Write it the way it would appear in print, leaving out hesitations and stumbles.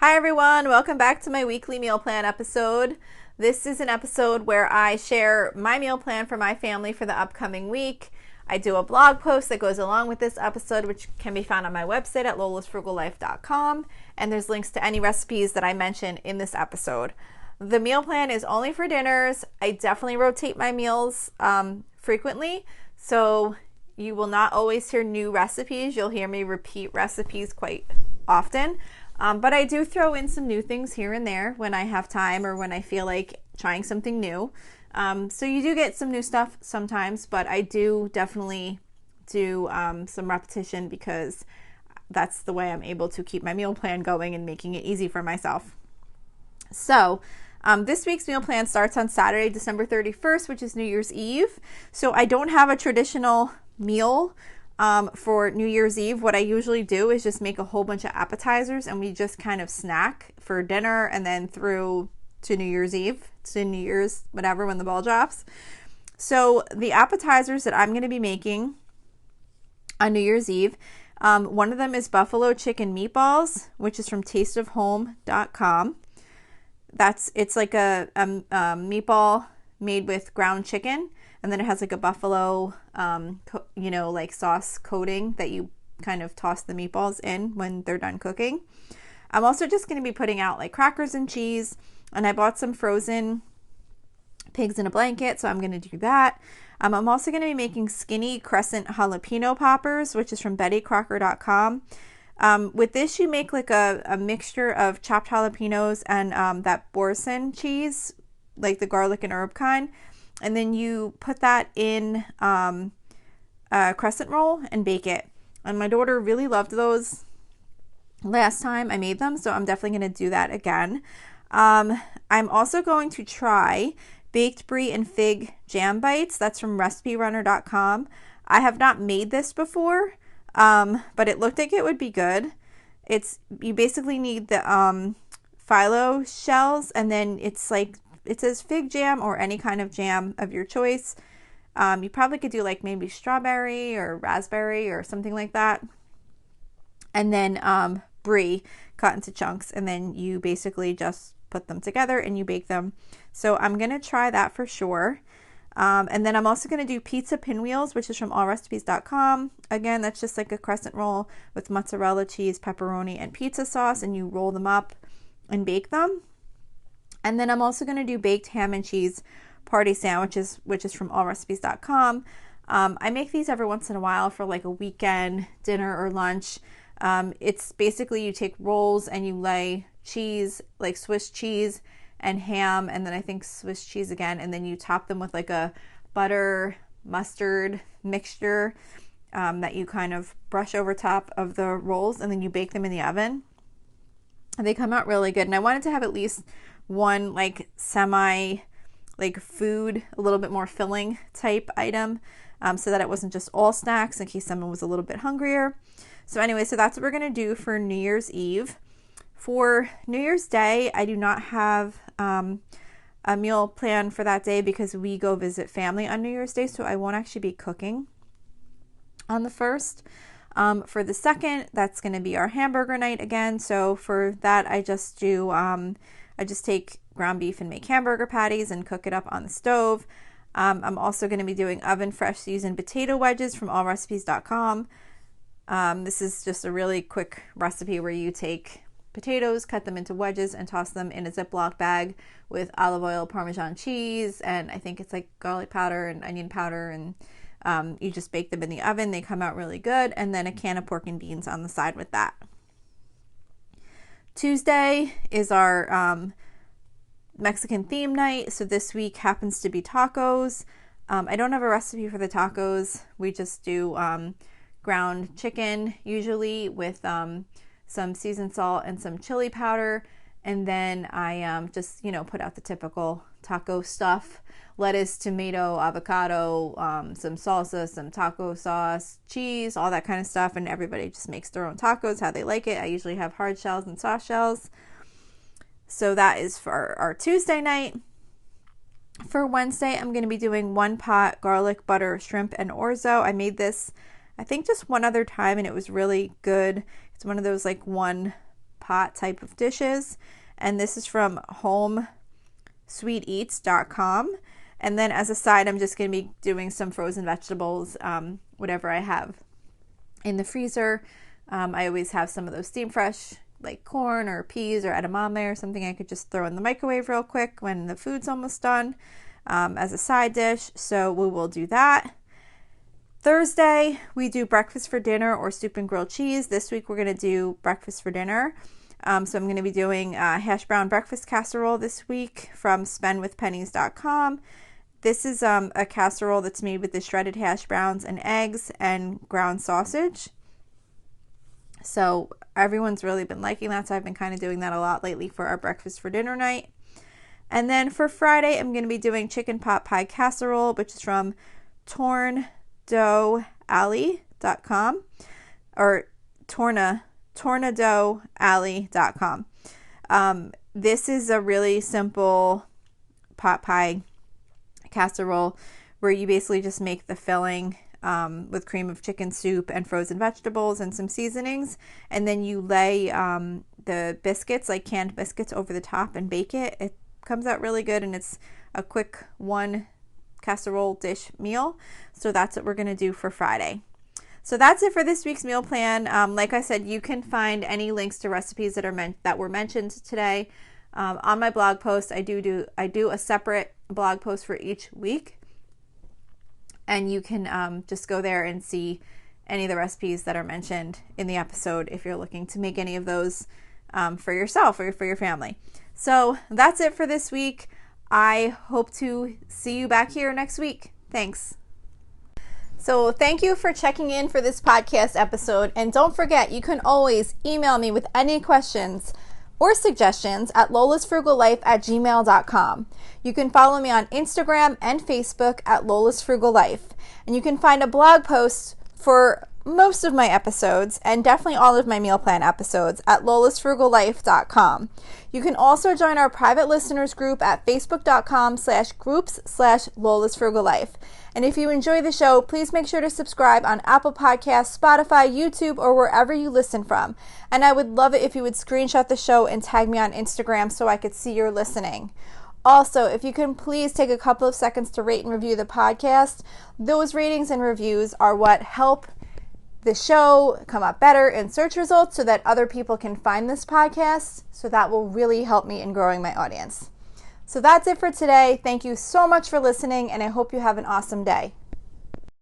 Hi everyone, welcome back to my weekly meal plan episode. This is an episode where I share my meal plan for my family for the upcoming week. I do a blog post that goes along with this episode, which can be found on my website at lolasfrugallife.com, and there's links to any recipes that I mention in this episode. The meal plan is only for dinners. I definitely rotate my meals frequently, so you will not always hear new recipes. You'll hear me repeat recipes quite often. But I do throw in some new things here and there when I have time or when I feel like trying something new. So you do get some new stuff sometimes, but I do definitely do some repetition because that's the way I'm able to keep my meal plan going and making it easy for myself. So this week's meal plan starts on Saturday, December 31st, which is New Year's Eve. So I don't have a traditional meal for New Year's Eve. What I usually do is just make a whole bunch of appetizers and we just kind of snack for dinner and then through to New Year's Eve, to New Year's, whatever, when the ball drops. So the appetizers that I'm going to be making on New Year's Eve, one of them is buffalo chicken meatballs, which is from tasteofhome.com. It's like a meatball made with ground chicken. And then it has like a buffalo, like sauce coating that you kind of toss the meatballs in when they're done cooking. I'm also just going to be putting out like crackers and cheese. And I bought some frozen pigs in a blanket, so I'm going to do that. I'm also going to be making skinny crescent jalapeno poppers, which is from bettycrocker.com. With this, you make like a mixture of chopped jalapenos and that Boursin cheese, like the garlic and herb kind. And then you put that in a crescent roll and bake it. And my daughter really loved those last time I made them, so I'm definitely going to do that again. I'm also going to try baked brie and fig jam bites. That's from recipirunner.com. I have not made this before, but it looked like it would be good. You basically need the phyllo shells, and then it's like, it says fig jam or any kind of jam of your choice. You probably could do like maybe strawberry or raspberry or something like that. And then brie cut into chunks, and then you basically just put them together and you bake them. So I'm going to try that for sure. And then I'm also going to do pizza pinwheels, which is from allrecipes.com. Again, that's just like a crescent roll with mozzarella cheese, pepperoni, and pizza sauce, and you roll them up and bake them. And then I'm also going to do baked ham and cheese party sandwiches, which is from allrecipes.com. I make these every once in a while for like a weekend dinner or lunch. It's basically you take rolls and you lay cheese, like Swiss cheese and ham, and then I think Swiss cheese again, and then you top them with like a butter mustard mixture that you kind of brush over top of the rolls, and then you bake them in the oven. And they come out really good. And I wanted to have at least one like semi like food, a little bit more filling type item, so that it wasn't just all snacks in case someone was a little bit hungrier. So anyway, so that's what we're going to do for New Year's Eve. For New Year's Day, I do not have a meal plan for that day because we go visit family on New Year's Day, so I won't actually be cooking on the 1st. For the 2nd, that's going to be our hamburger night again. So for that, I just take ground beef and make hamburger patties and cook it up on the stove. I'm also going to be doing oven fresh seasoned potato wedges from allrecipes.com. This is just a really quick recipe where you take potatoes, cut them into wedges, and toss them in a Ziploc bag with olive oil, Parmesan cheese, and I think it's like garlic powder and onion powder, and you just bake them in the oven. They come out really good, and then a can of pork and beans on the side with that. Tuesday is our Mexican theme night, so this week happens to be tacos. I don't have a recipe for the tacos. We just do ground chicken usually with some seasoned salt and some chili powder, and then I just put out the typical taco stuff: lettuce, tomato, avocado, some salsa, some taco sauce, cheese, all that kind of stuff, and everybody just makes their own tacos how they like it. I usually have hard shells and soft shells. So that is for our Tuesday night. For Wednesday, I'm going to be doing 1 pot garlic butter shrimp and orzo. I made this I think just one other time and it was really good. It's one of those like 1 pot type of dishes. And this is from homesweeteats.com. And then as a side, I'm just going to be doing some frozen vegetables, whatever I have in the freezer. I always have some of those steam fresh, like corn or peas or edamame or something I could just throw in the microwave real quick when the food's almost done, as a side dish. So we will do that. Thursday, we do breakfast for dinner or soup and grilled cheese. This week, we're going to do breakfast for dinner. So I'm going to be doing hash brown breakfast casserole this week from spendwithpennies.com. This is a casserole that's made with the shredded hash browns and eggs and ground sausage. So everyone's really been liking that, so I've been kind of doing that a lot lately for our breakfast for dinner night. And then for Friday, I'm going to be doing chicken pot pie casserole, which is from tornadoalley.com or tornadoalley.com. This is a really simple pot pie casserole where you basically just make the filling with cream of chicken soup and frozen vegetables and some seasonings, and then you lay the biscuits, like canned biscuits, over the top and bake it. It comes out really good, and it's a quick one casserole dish meal. So that's what we're going to do for Friday. So that's it for this week's meal plan. Like I said, you can find any links to recipes that were mentioned today on my blog post. I do a separate blog post for each week, and you can just go there and see any of the recipes that are mentioned in the episode if you're looking to make any of those for yourself or for your family. So that's it for this week. I hope to see you back here next week. Thanks. So thank you for checking in for this podcast episode. And don't forget, you can always email me with any questions or suggestions at lolasfrugallife@gmail.com. You can follow me on Instagram and Facebook at Lola's Frugal Life. And you can find a blog post for most of my episodes and definitely all of my meal plan episodes at lolasfrugallife.com. You can also join our private listeners group at facebook.com/groups/lolasfrugallife. And if you enjoy the show, please make sure to subscribe on Apple Podcasts, Spotify, YouTube, or wherever you listen from. And I would love it if you would screenshot the show and tag me on Instagram so I could see you're listening. Also, if you can please take a couple of seconds to rate and review the podcast. Those ratings and reviews are what help the show come up better in search results so that other people can find this podcast. So that will really help me in growing my audience. So that's it for today. Thank you so much for listening, and I hope you have an awesome day.